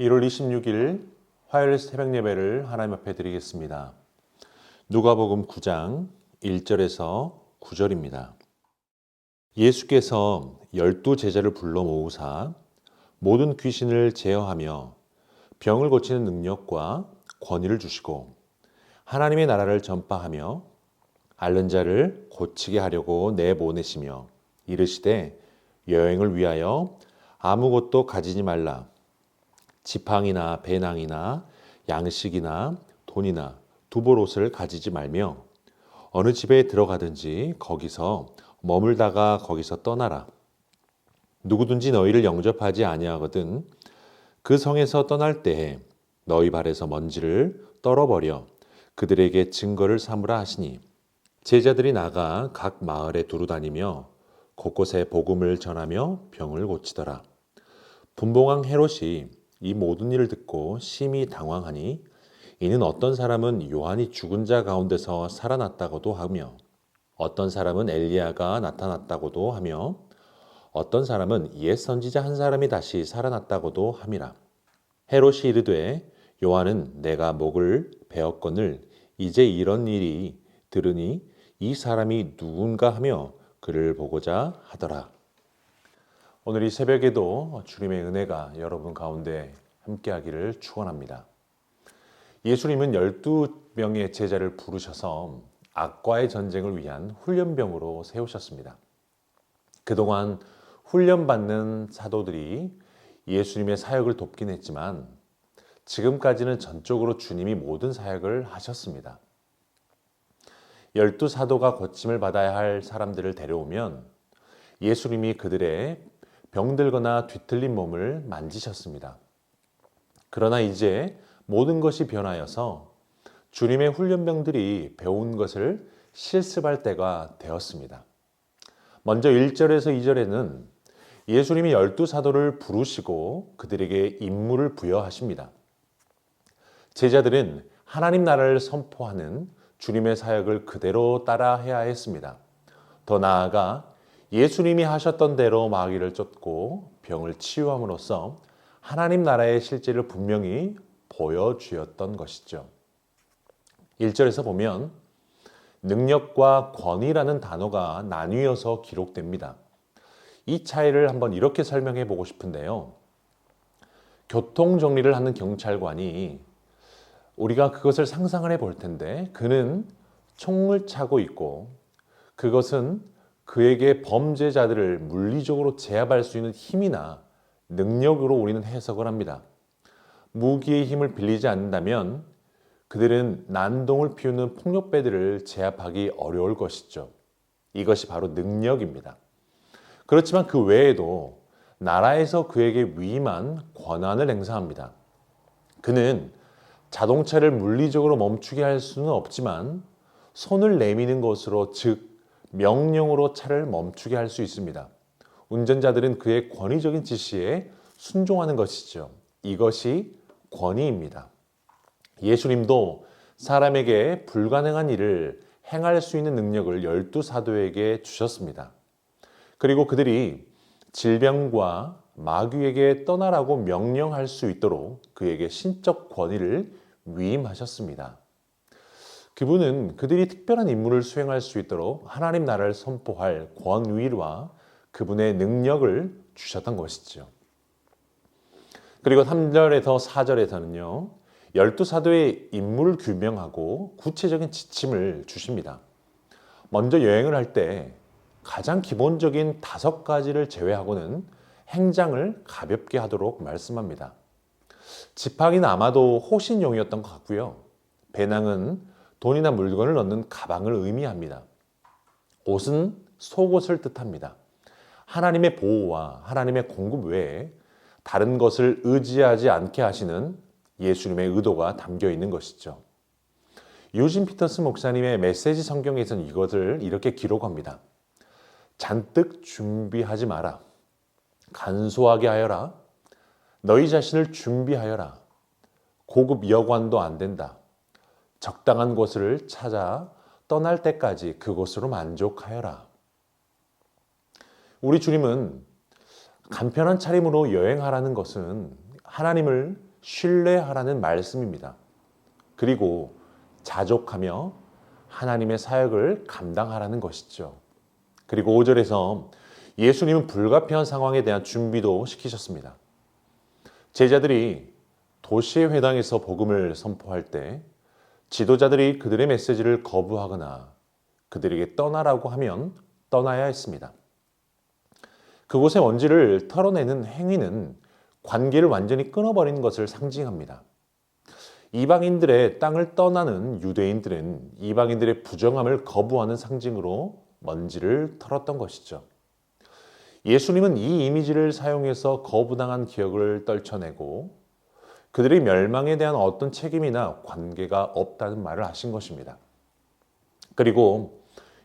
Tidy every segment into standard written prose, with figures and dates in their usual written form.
1월 26일 화요일 새벽 예배를 하나님 앞에 드리겠습니다. 누가복음 9장 1절에서 9절입니다. 예수께서 12 제자를 불러 모으사 모든 귀신을 제어하며 병을 고치는 능력과 권위를 주시고 하나님의 나라를 전파하며 앓는 자를 고치게 하려고 내보내시며 이르시되 여행을 위하여 아무것도 가지지 말라. 지팡이나 배낭이나 양식이나 돈이나 두벌옷을 가지지 말며 어느 집에 들어가든지 거기서 머물다가 거기서 떠나라. 누구든지 너희를 영접하지 아니하거든 그 성에서 떠날 때에 너희 발에서 먼지를 떨어버려 그들에게 증거를 삼으라 하시니 제자들이 나가 각 마을에 두루 다니며 곳곳에 복음을 전하며 병을 고치더라. 분봉왕 헤롯이 이 모든 일을 듣고 심히 당황하니 이는 어떤 사람은 요한이 죽은 자 가운데서 살아났다고도 하며 어떤 사람은 엘리야가 나타났다고도 하며 어떤 사람은 옛 선지자 한 사람이 다시 살아났다고도 함이라. 헤롯이 이르되 요한은 내가 목을 베었거늘 이제 이런 일이 들으니 이 사람이 누군가 하며 그를 보고자 하더라. 오늘 이 새벽에도 주님의 은혜가 여러분 가운데 함께하기를 축원합니다. 예수님은 12명의 제자를 부르셔서 악과의 전쟁을 위한 훈련병으로 세우셨습니다. 그동안 훈련받는 사도들이 예수님의 사역을 돕긴 했지만 지금까지는 전적으로 주님이 모든 사역을 하셨습니다. 12사도가 고침을 받아야 할 사람들을 데려오면 예수님이 그들의 병들거나 뒤틀린 몸을 만지셨습니다. 그러나 이제 모든 것이 변하여서 주님의 훈련병들이 배운 것을 실습할 때가 되었습니다. 먼저 1절에서 2절에는 예수님이 12사도를 부르시고 그들에게 임무를 부여하십니다. 제자들은 하나님 나라를 선포하는 주님의 사역을 그대로 따라해야 했습니다. 더 나아가 예수님이 하셨던 대로 마귀를 쫓고 병을 치유함으로써 하나님 나라의 실제를 분명히 보여주었던 것이죠. 1절에서 보면 능력과 권위라는 단어가 나뉘어서 기록됩니다. 이 차이를 한번 이렇게 설명해 보고 싶은데요. 교통 정리를 하는 경찰관이 우리가 그것을 상상을 해볼 텐데 그는 총을 차고 있고 그것은 그에게 범죄자들을 물리적으로 제압할 수 있는 힘이나 능력으로 우리는 해석을 합니다. 무기의 힘을 빌리지 않는다면 그들은 난동을 피우는 폭력배들을 제압하기 어려울 것이죠. 이것이 바로 능력입니다. 그렇지만 그 외에도 나라에서 그에게 위임한 권한을 행사합니다. 그는 자동차를 물리적으로 멈추게 할 수는 없지만 손을 내미는 것으로 즉 명령으로 차를 멈추게 할 수 있습니다. 운전자들은 그의 권위적인 지시에 순종하는 것이죠. 이것이 권위입니다. 예수님도 사람에게 불가능한 일을 행할 수 있는 능력을 12사도에게 주셨습니다. 그리고 그들이 질병과 마귀에게 떠나라고 명령할 수 있도록 그에게 신적 권위를 위임하셨습니다. 그분은 그들이 특별한 임무를 수행할 수 있도록 하나님 나라를 선포할 권위와 그분의 능력을 주셨던 것이죠. 그리고 3절에서 4절에서는요. 12사도의 임무를 규명하고 구체적인 지침을 주십니다. 먼저 여행을 할 때 가장 기본적인 5가지를 제외하고는 행장을 가볍게 하도록 말씀합니다. 지팡이는 아마도 호신용이었던 것 같고요. 배낭은 돈이나 물건을 넣는 가방을 의미합니다. 옷은 속옷을 뜻합니다. 하나님의 보호와 하나님의 공급 외에 다른 것을 의지하지 않게 하시는 예수님의 의도가 담겨 있는 것이죠. 유진 피터스 목사님의 메시지 성경에서는 이것을 이렇게 기록합니다. 잔뜩 준비하지 마라. 간소하게 하여라. 너희 자신을 준비하여라. 고급 여관도 안 된다. 적당한 곳을 찾아 떠날 때까지 그곳으로 만족하여라. 우리 주님은 간편한 차림으로 여행하라는 것은 하나님을 신뢰하라는 말씀입니다. 그리고 자족하며 하나님의 사역을 감당하라는 것이죠. 그리고 5절에서 예수님은 불가피한 상황에 대한 준비도 시키셨습니다. 제자들이 도시의 회당에서 복음을 선포할 때 지도자들이 그들의 메시지를 거부하거나 그들에게 떠나라고 하면 떠나야 했습니다. 그곳의 원지를 털어내는 행위는 관계를 완전히 끊어버리는 것을 상징합니다. 이방인들의 땅을 떠나는 유대인들은 이방인들의 부정함을 거부하는 상징으로 먼지를 털었던 것이죠. 예수님은 이 이미지를 사용해서 거부당한 기억을 떨쳐내고 그들의 멸망에 대한 어떤 책임이나 관계가 없다는 말을 하신 것입니다. 그리고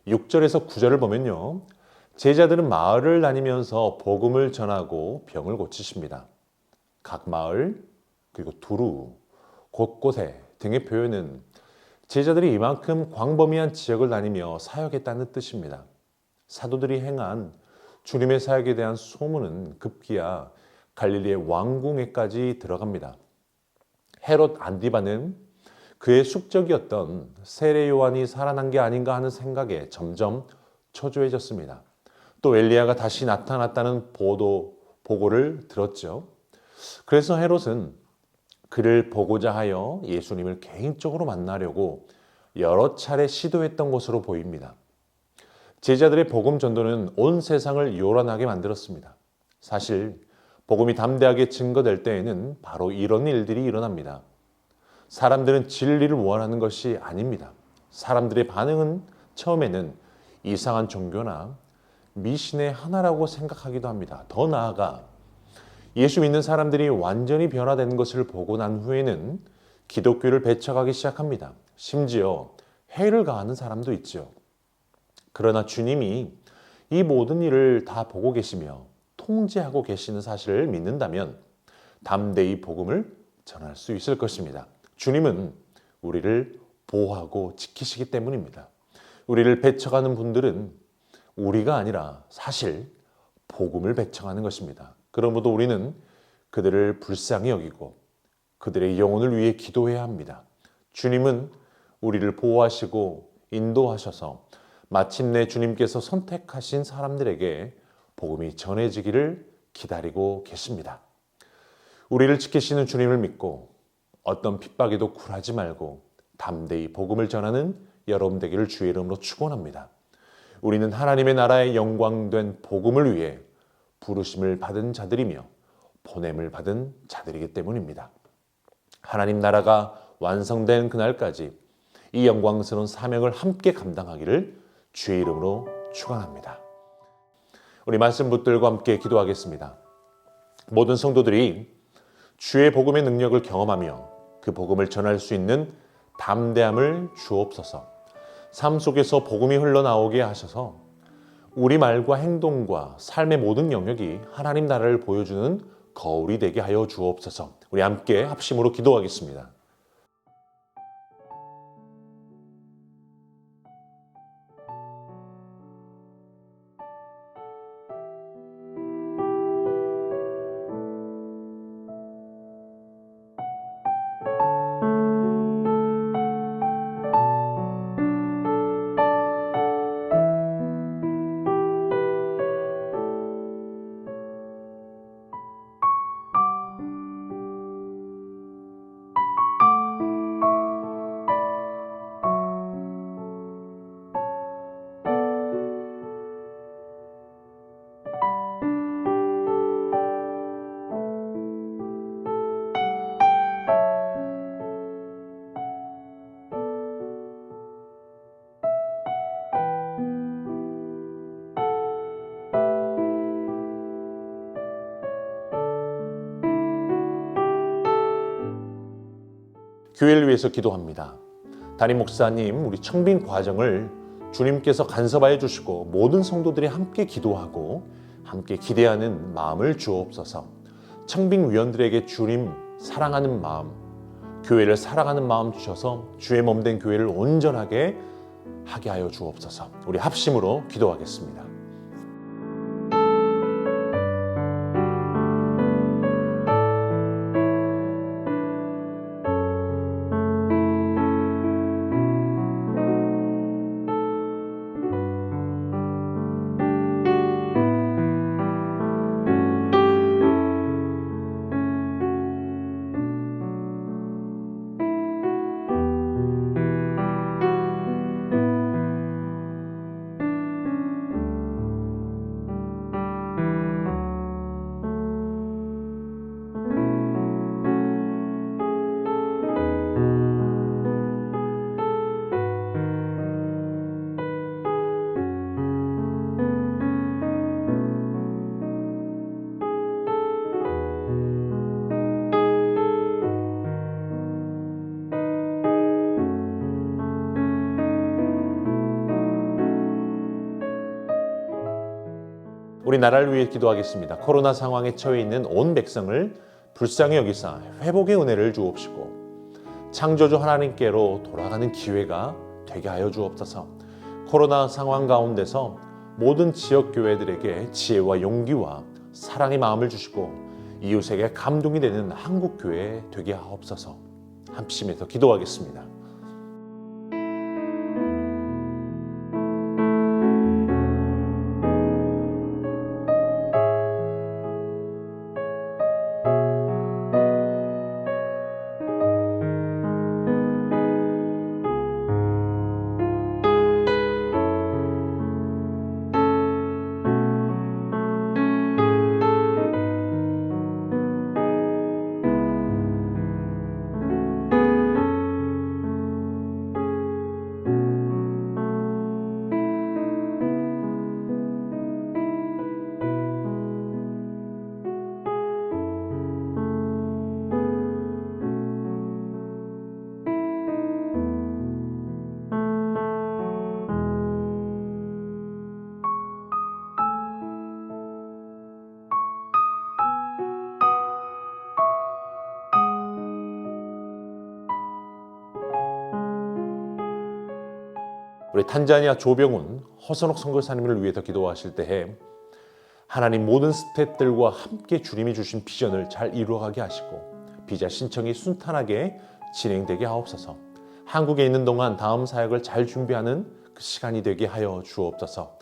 6절에서 9절을 보면요. 제자들은 마을을 다니면서 복음을 전하고 병을 고치십니다. 각 마을 그리고 두루 곳곳에 등의 표현은 제자들이 이만큼 광범위한 지역을 다니며 사역했다는 뜻입니다. 사도들이 행한 주님의 사역에 대한 소문은 급기야 갈릴리의 왕궁에까지 들어갑니다. 헤롯 안디바는 그의 숙적이었던 세례 요한이 살아난 게 아닌가 하는 생각에 점점 초조해졌습니다. 또 엘리야가 다시 나타났다는 보고를 들었죠. 그래서 헤롯은 그를 보고자 하여 예수님을 개인적으로 만나려고 여러 차례 시도했던 것으로 보입니다. 제자들의 복음 전도는 온 세상을 요란하게 만들었습니다. 사실 복음이 담대하게 증거될 때에는 바로 이런 일들이 일어납니다. 사람들은 진리를 원하는 것이 아닙니다. 사람들의 반응은 처음에는 이상한 종교나 미신의 하나라고 생각하기도 합니다. 더 나아가 예수 믿는 사람들이 완전히 변화된 것을 보고 난 후에는 기독교를 배척하기 시작합니다. 심지어 해를 가하는 사람도 있죠. 그러나 주님이 이 모든 일을 다 보고 계시며 통제하고 계시는 사실을 믿는다면 담대히 복음을 전할 수 있을 것입니다. 주님은 우리를 보호하고 지키시기 때문입니다. 우리를 배척하는 분들은 우리가 아니라 사실 복음을 배척하는 것입니다. 그러므로 우리는 그들을 불쌍히 여기고 그들의 영혼을 위해 기도해야 합니다. 주님은 우리를 보호하시고 인도하셔서 마침내 주님께서 선택하신 사람들에게 복음이 전해지기를 기다리고 계십니다. 우리를 지키시는 주님을 믿고 어떤 핍박에도 굴하지 말고 담대히 복음을 전하는 여러분 되기를 주의 이름으로 축원합니다. 우리는 하나님의 나라의 영광된 복음을 위해 부르심을 받은 자들이며 보냄을 받은 자들이기 때문입니다. 하나님 나라가 완성된 그날까지 이 영광스러운 사명을 함께 감당하기를 주의 이름으로 축원합니다. 우리 말씀 붙들고 함께 기도하겠습니다. 모든 성도들이 주의 복음의 능력을 경험하며 그 복음을 전할 수 있는 담대함을 주옵소서. 삶 속에서 복음이 흘러나오게 하셔서 우리 말과 행동과 삶의 모든 영역이 하나님 나라를 보여주는 거울이 되게 하여 주옵소서. 우리 함께 합심으로 기도하겠습니다. 교회를 위해서 기도합니다. 담임 목사님, 우리 청빙 과정을 주님께서 간섭하여 주시고 모든 성도들이 함께 기도하고 함께 기대하는 마음을 주옵소서. 청빙 위원들에게 주님 사랑하는 마음, 교회를 사랑하는 마음 주셔서 주의 몸된 교회를 온전하게 하게 하여 주옵소서. 우리 합심으로 기도하겠습니다. 우리 나라를 위해 기도하겠습니다. 코로나 상황에 처해 있는 온 백성을 불쌍히 여기사 회복의 은혜를 주옵시고 창조주 하나님께로 돌아가는 기회가 되게 하여 주옵소서. 코로나 상황 가운데서 모든 지역 교회들에게 지혜와 용기와 사랑의 마음을 주시고 이웃에게 감동이 되는 한국 교회 되게 하옵소서. 합심해서 기도하겠습니다. 우리 탄자니아 조병훈, 허선옥 선교사님을 위해서 기도하실 때에 하나님 모든 스태프들과 함께 주님이 주신 비전을 잘 이루어가게 하시고 비자 신청이 순탄하게 진행되게 하옵소서. 한국에 있는 동안 다음 사역을 잘 준비하는 그 시간이 되게 하여 주옵소서.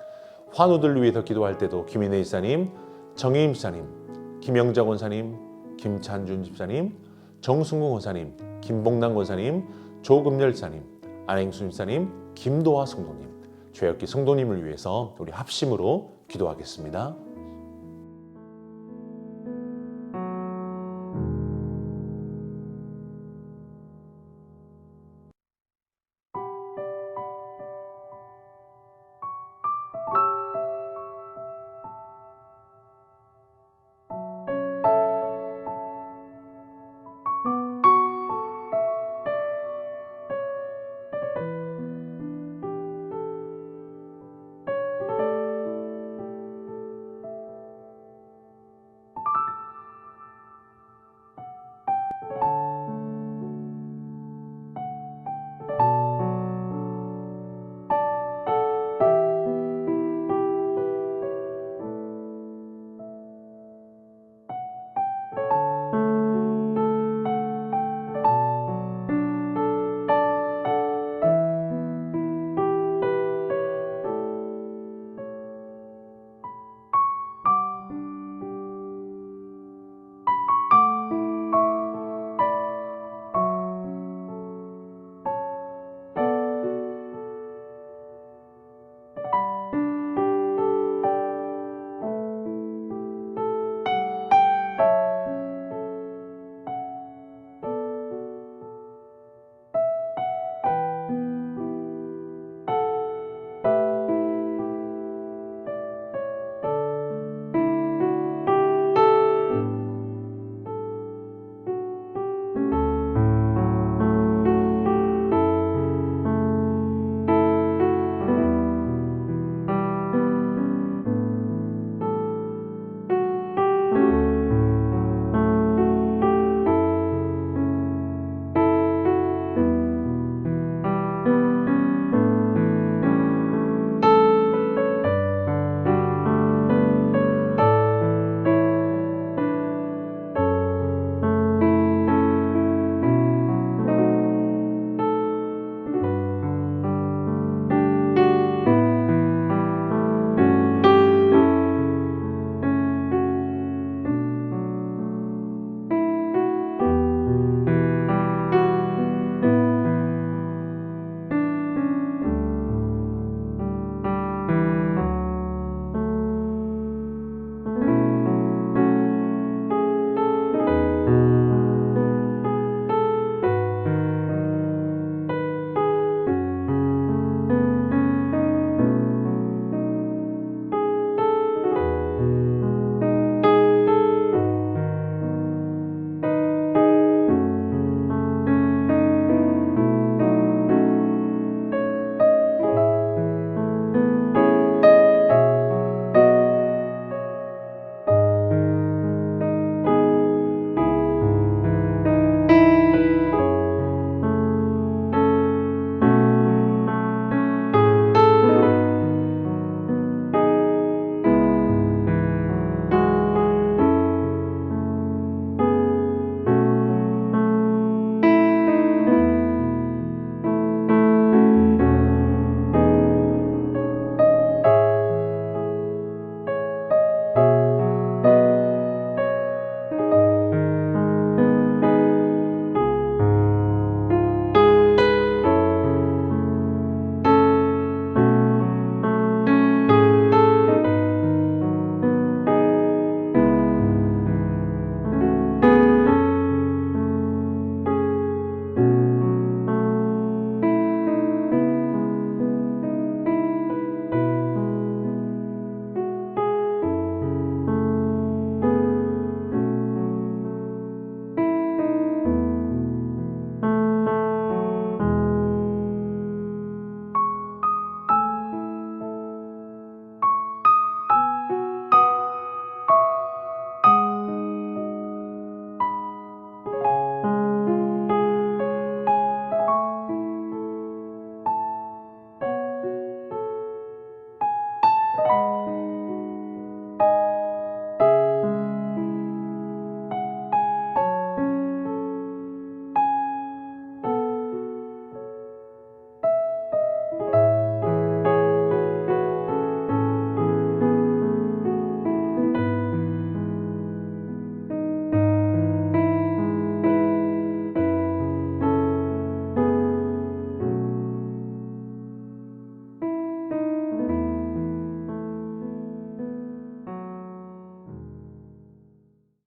환우들을 위해서 기도할 때도 김인혜 이사님, 정혜임 집사님, 김영자 권사님, 김찬준 집사님, 정승궁 권사님, 김봉남 권사님, 조금열 집사님, 안행순 집사님, 김도화 성도님, 죄역기 성도님을 위해서 우리 합심으로 기도하겠습니다.